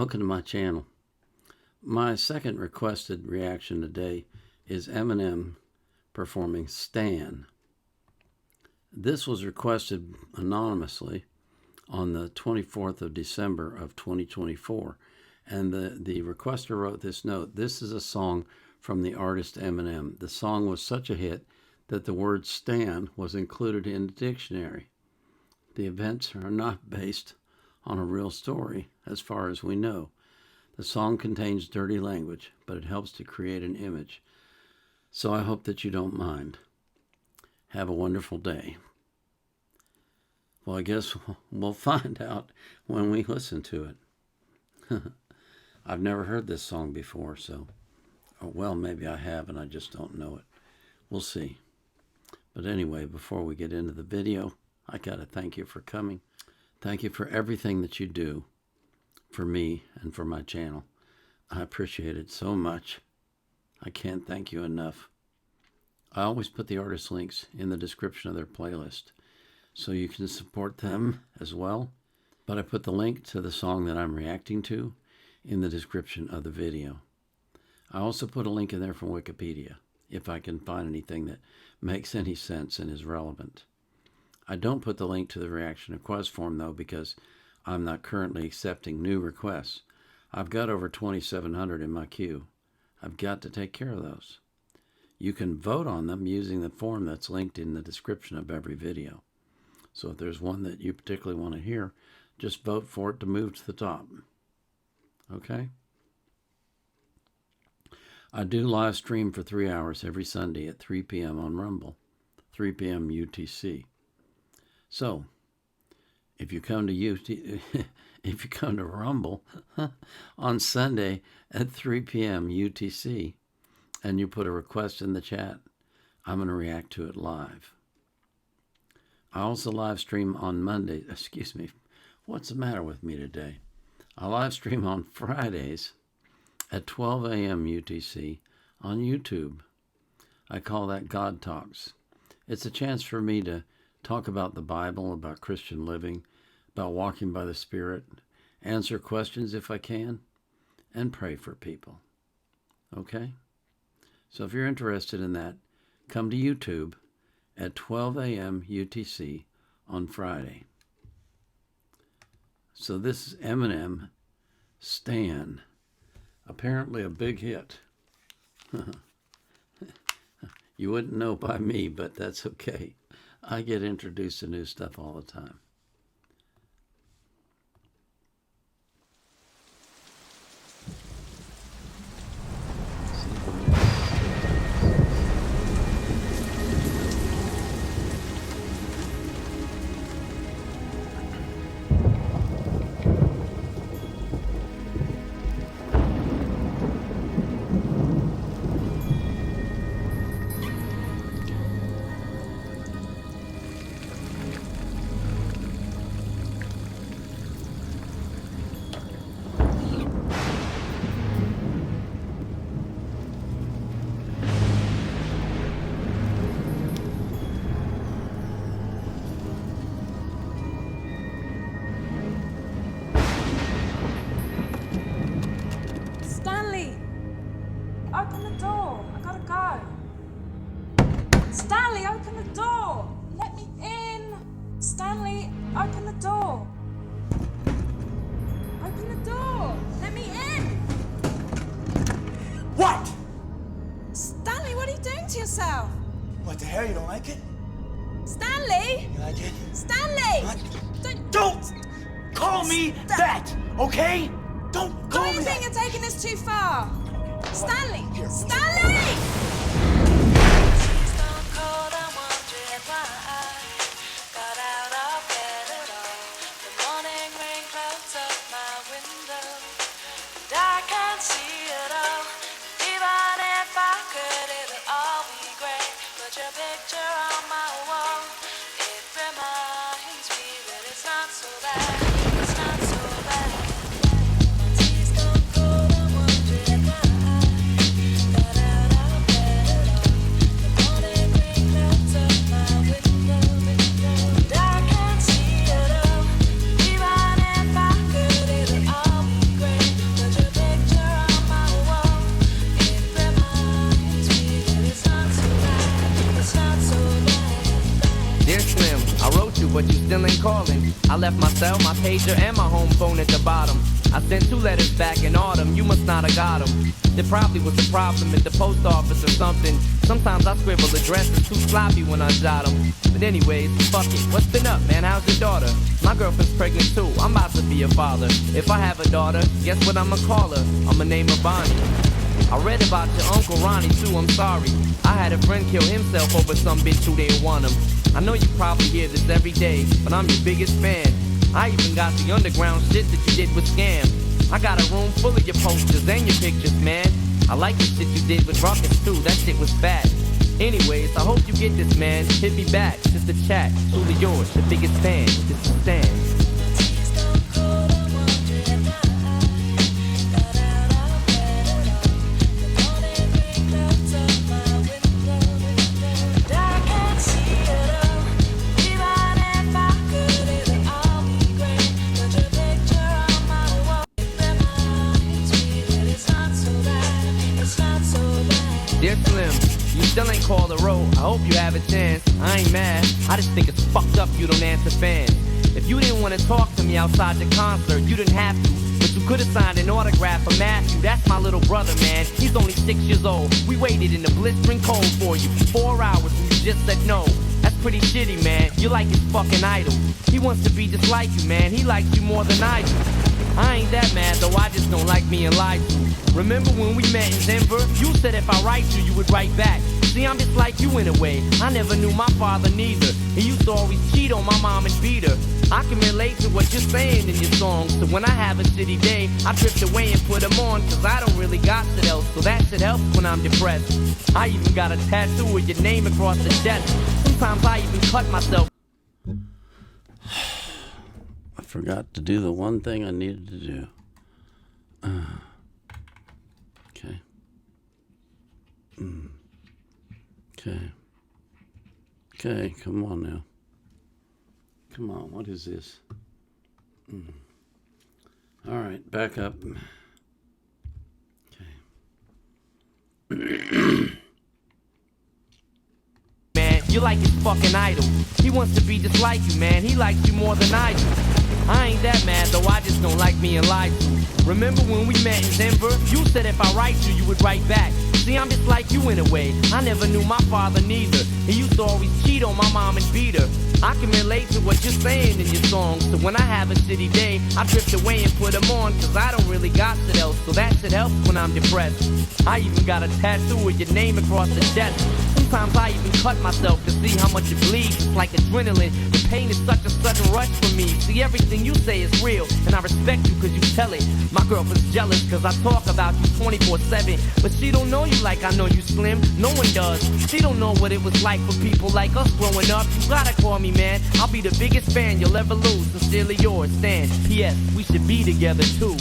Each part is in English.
Welcome to my channel. My second requested reaction today is Eminem performing Stan. This was requested anonymously on the 24th of December of 2024. And the requester wrote this note: "This is a song from the artist Eminem. The song was such a hit that the word Stan was included in the dictionary. The events are not based on a real story as far as we know. The song contains dirty language, but it helps to create an image. So I hope that you don't mind. Have a wonderful day." Well, I guess we'll find out when we listen to it. I've never heard this song before, so, or well, maybe I have and I just don't know it. We'll see. But anyway, before we get into the video, I got to thank you for coming. Thank you for everything that you do for me and for my channel. I appreciate it so much. I can't thank you enough. I always put the artist links in the description of their playlist so you can support them as well. But I put the link to the song that I'm reacting to in the description of the video. I also put a link in there from Wikipedia if I can find anything that makes any sense and is relevant. I don't put the link to the reaction request form though, because I'm not currently accepting new requests. I've got over 2,700 in my queue. I've got to take care of those. You can vote on them using the form that's linked in the description of every video. So if there's one that you particularly want to hear, just vote for it to move to the top. Okay? I do live stream for 3 hours every Sunday at 3 p.m. on Rumble, 3 p.m. UTC. So, if you come to Rumble on Sunday at 3 p.m. UTC and you put a request in the chat, I'm going to react to it live. I also live stream on Monday. Excuse me. What's the matter with me today? I live stream on Fridays at 12 a.m. UTC on YouTube. I call that God Talks. It's a chance for me to talk about the Bible, about Christian living, about walking by the Spirit, answer questions if I can, and pray for people. Okay? So if you're interested in that, come to YouTube at 12 a.m. UTC on Friday. So this is Eminem, Stan. Apparently a big hit. You wouldn't know by me, but that's okay. I get introduced to new stuff all the time. Open the door. I gotta go. Stanley, open the door. Let me in. Stanley, open the door. Open the door. Let me in. What? Stanley, what are you doing to yourself? What the hell? You don't like it? Stanley! You like it? Stanley! What? Don't call me that, okay? Don't call Don't you me think that. you're taking this too far? Stanley! Here. Stanley! Dear Slim, I wrote you, but you still ain't calling. I left my cell, my pager, and my home phone at the bottom. I sent 2 letters back in autumn, you must not have got them. There probably was a problem at the post office or something. Sometimes I scribble addresses too sloppy when I jot them. But anyways, fuck it, what's been up, man? How's your daughter? My girlfriend's pregnant too, I'm about to be a father. If I have a daughter, guess what I'ma call her? I'ma name her Bonnie. I read about your Uncle Ronnie too, I'm sorry. I had a friend kill himself over some bitch who didn't want him. I know you probably hear this every day, but I'm your biggest fan. I even got the underground shit that you did with Scam. I got a room full of your posters and your pictures, man. I like the shit you did with Rockets too, that shit was fat. Anyways, I hope you get this, man. Hit me back, just a chat. Truly yours, the biggest fan. This is Stan. Dear Slim, you still ain't called a road. I hope you have a chance. I ain't mad. I just think it's fucked up you don't answer fans. If you didn't want to talk to me outside the concert, you didn't have to. But you could have signed an autograph for Matthew. That's my little brother, man. He's only 6 years old. We waited in the blistering cold for you for 4 hours and you just said no. That's pretty shitty, man. You're like his fucking idol. He wants to be just like you, man. He likes you more than I do. I ain't that mad, though I just don't like being lied to. Remember when we met in Denver? You said if I write you would write back. See, I'm just like you in a way. I never knew my father neither. He used to always cheat on my mom and beat her. I can relate to what you're saying in your songs. So when I have a shitty day, I drift away and put them on. Cause I don't really got shit else. So that shit helps when I'm depressed. I even got a tattoo with your name across the chest. Sometimes I even cut myself. I forgot to do the one thing I needed to do. Okay. Okay. Okay, come on now. Come on, what is this? All right, back up. Okay. Man, you're like his fucking idol. He wants to be just like you, man. He likes you more than I do. I ain't that mad, though I just don't like being lied to. Remember when we met in Denver? You said if I write you would write back. See, I'm just like you in a way. I never knew my father neither. He used to always cheat on my mom and beat her. I can relate to what you're saying in your songs. So when I have a shitty day, I drift away and put them on. Cause I don't really got shit else. So that shit helps when I'm depressed. I even got a tattoo with your name across the chest. Sometimes I even cut myself to see how much it bleeds. It's like adrenaline. The pain is such a sudden rush for me. See, everything you say is real, and I respect you cause you tell it. My girlfriend's jealous cause I talk about you 24/7. But she don't know you like I know you, Slim. No one does. She don't know what it was like for people like us growing up. You gotta call me, man. I'll be the biggest fan you'll ever lose. Sincerely yours, Stan. P.S. We should be together too.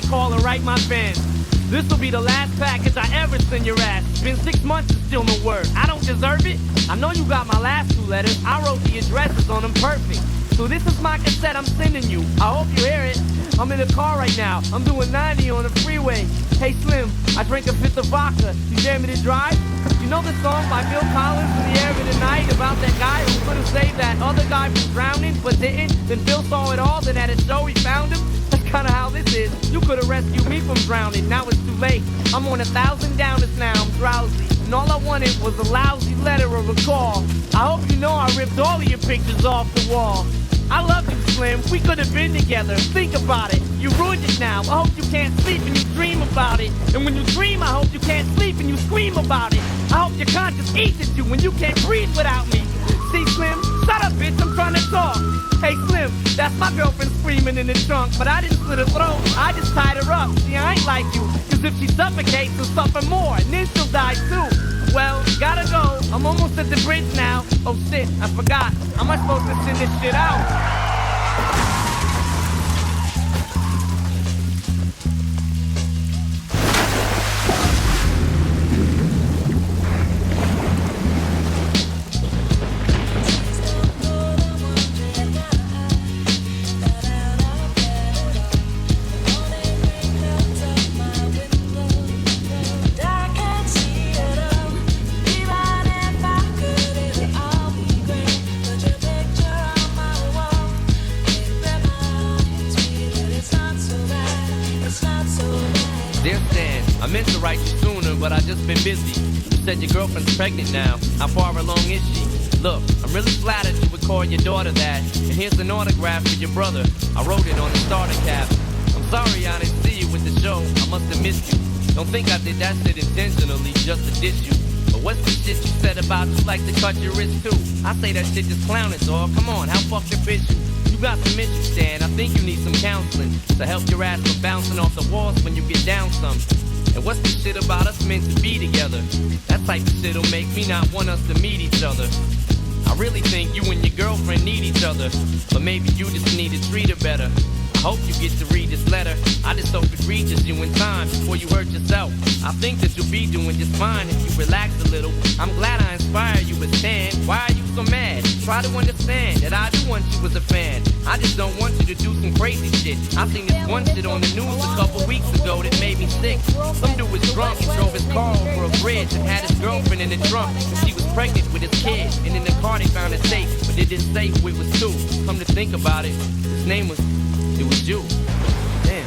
Call and write my fans. This'll be the last package I ever send your ass. It's been 6 months and still no word. I don't deserve it. I know you got my last 2 letters. I wrote the addresses on them perfect. So this is my cassette I'm sending you. I hope you hear it. I'm in the car right now. I'm doing 90 on the freeway. Hey Slim, I drank a fifth of vodka. You dare me to drive? You know the song by Phil Collins, In the Air of the Night, about that guy who could have saved that other guy from drowning but didn't? Then Phil saw it all, then at a show he found him. That's kinda how this is. You could have rescued me from drowning, now it's too late. I'm on 1,000 downers now, I'm drowsy. And all I wanted was a lousy letter or a call. I hope you know I ripped all of your pictures off the wall. I love you, Slim, we could have been together. Think about it, you ruined it now. I hope you can't sleep and you dream about it. And when you dream, I hope you can't sleep and you scream about it. I hope your conscience eats at you when you can't breathe without me. See, Slim, shut up, bitch, I'm trying to talk. Hey, Slim, that's my girlfriend screaming in the trunk. But I didn't slit her throat, I just tied her up. See, I ain't like you, cause if she suffocates, she'll suffer more, and then she'll die too. Well, gotta go, I'm almost at the bridge now. Oh shit, I forgot, how am I supposed to send this shit out? I meant to write you sooner, but I just been busy. You said your girlfriend's pregnant now. How far along is she? Look, I'm really flattered you would call your daughter that. And here's an autograph for your brother. I wrote it on the starter cap. I'm sorry I didn't see you with the show. I must have missed you. Don't think I did that shit intentionally just to diss you. But what's the shit you said about you like to cut your wrist too? I say that shit just clowning, dog. Come on, how fucked up is you? You got some issues, Stan. I think you need some counseling to help your ass from bouncing off the walls when you get down some. And what's the shit about us meant to be together? That type of shit'll make me not want us to meet each other. I really think you and your girlfriend need each other, but maybe you just need to treat her better. I hope you get to read this letter. I just hope it reaches you in time before you hurt yourself. I think that you'll be doing just fine if you relax a little. I'm glad I inspire you, but Stan, why are you so mad? Try to understand that I do want you as a fan. I just don't want you to do some crazy shit. I seen this one shit on the news a couple weeks ago that made me sick. Some dude was drunk and drove his car over a bridge and had his girlfriend in the trunk. And she was pregnant with his kid. And in the car they found a safe, but it didn't say who it was to. Come to think about it, his name was... it was you. Damn.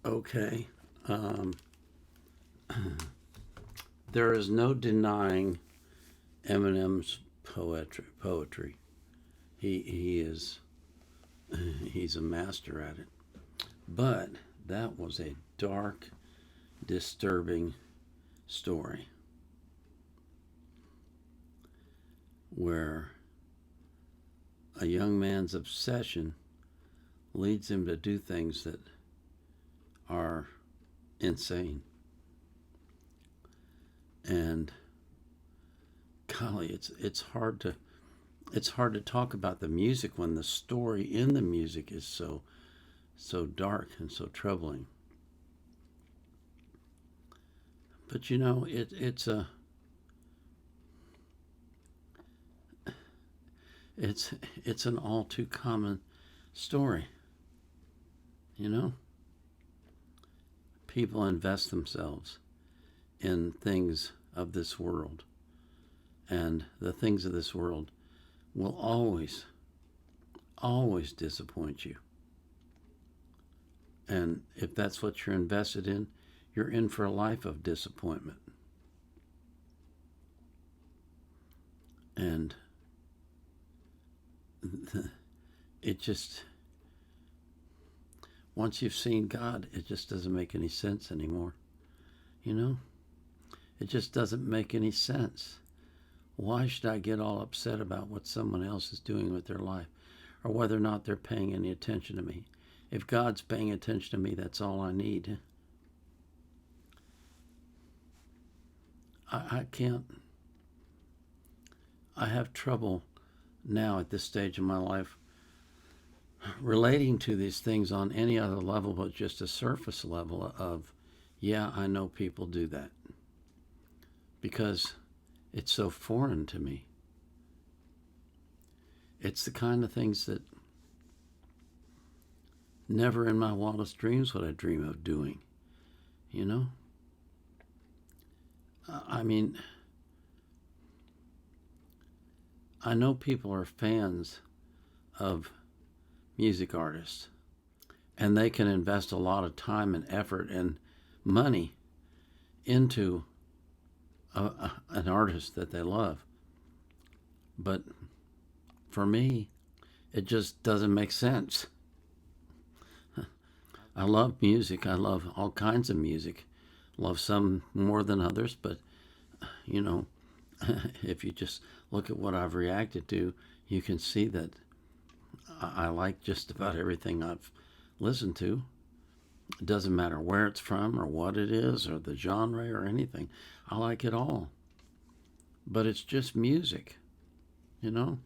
Okay. There is no denying Eminem's poetry. He's a master at it. But that was a dark, disturbing story where a young man's obsession leads him to do things that are insane. And golly, it's hard to talk about the music when the story in the music is so dark and so troubling. But you know, it's an all too common story. You know, people invest themselves in things of this world, and the things of this world will always disappoint you. And if that's what you're invested in, you're in for a life of disappointment. And it just, once you've seen God, it just doesn't make any sense anymore. You know? It just doesn't make any sense. Why should I get all upset about what someone else is doing with their life, or whether or not they're paying any attention to me? If God's paying attention to me, that's all I need. I can't. I have trouble now at this stage in my life relating to these things on any other level but just a surface level of, yeah, I know people do that. Because it's so foreign to me. It's the kind of things that never in my wildest dreams would I dream of doing. You know? I mean, I know people are fans of music artists, and they can invest a lot of time and effort and money into an artist that they love. But for me, it just doesn't make sense. I love music. I love all kinds of music. Love some more than others, but you know, if you just look at what I've reacted to, you can see that I like just about everything I've listened to. It doesn't matter where it's from or what it is or the genre or anything. I like it all. But it's just music, you know?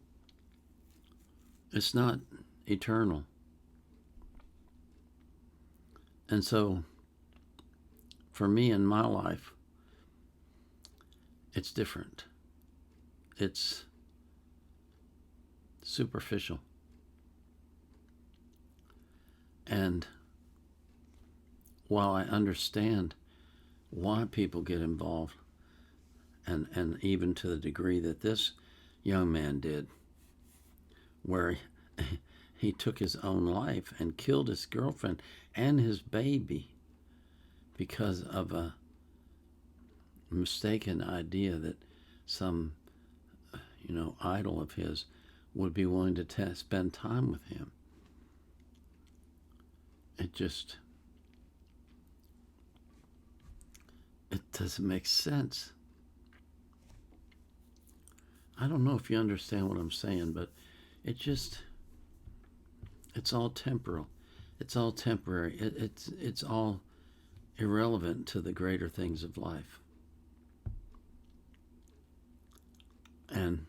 It's not eternal. And so, for me in my life, it's different. It's superficial. And while I understand why people get involved, and even to the degree that this young man did, where he took his own life and killed his girlfriend and his baby because of a mistaken idea that some, idol of his would be willing to spend time with him. It doesn't make sense. I don't know if you understand what I'm saying, but it's all temporal. It's all temporary. It's all irrelevant to the greater things of life. And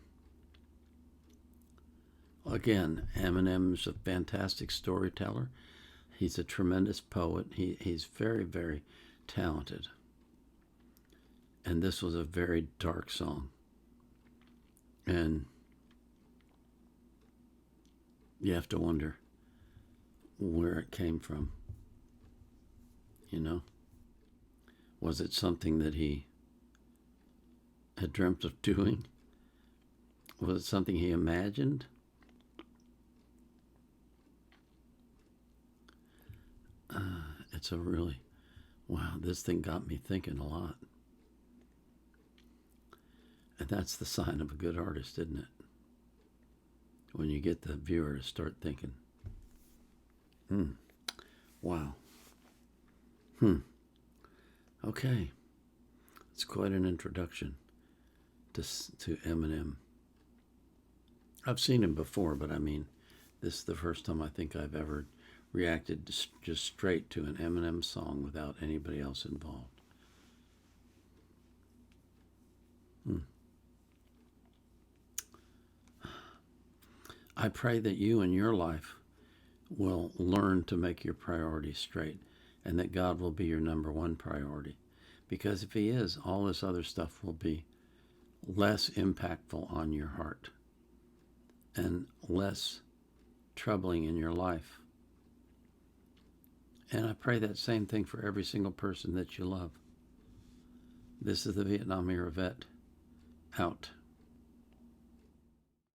again, Eminem's a fantastic storyteller. He's a tremendous poet. He's very, very talented. And this was a very dark song. And you have to wonder where it came from. Was it something that he had dreamt of doing? Was it something he imagined? It's a really, wow, this thing got me thinking a lot. And that's the sign of a good artist, isn't it? When you get the viewer to start thinking. Wow. Okay. It's quite an introduction to Eminem. I've seen him before, but I mean, this is the first time I think I've ever reacted just straight to an Eminem song without anybody else involved. I pray that you in your life will learn to make your priorities straight, and that God will be your number one priority. Because if he is, all this other stuff will be less impactful on your heart and less troubling in your life. And I pray that same thing for every single person that you love. This is the Vietnam Era Vet, out.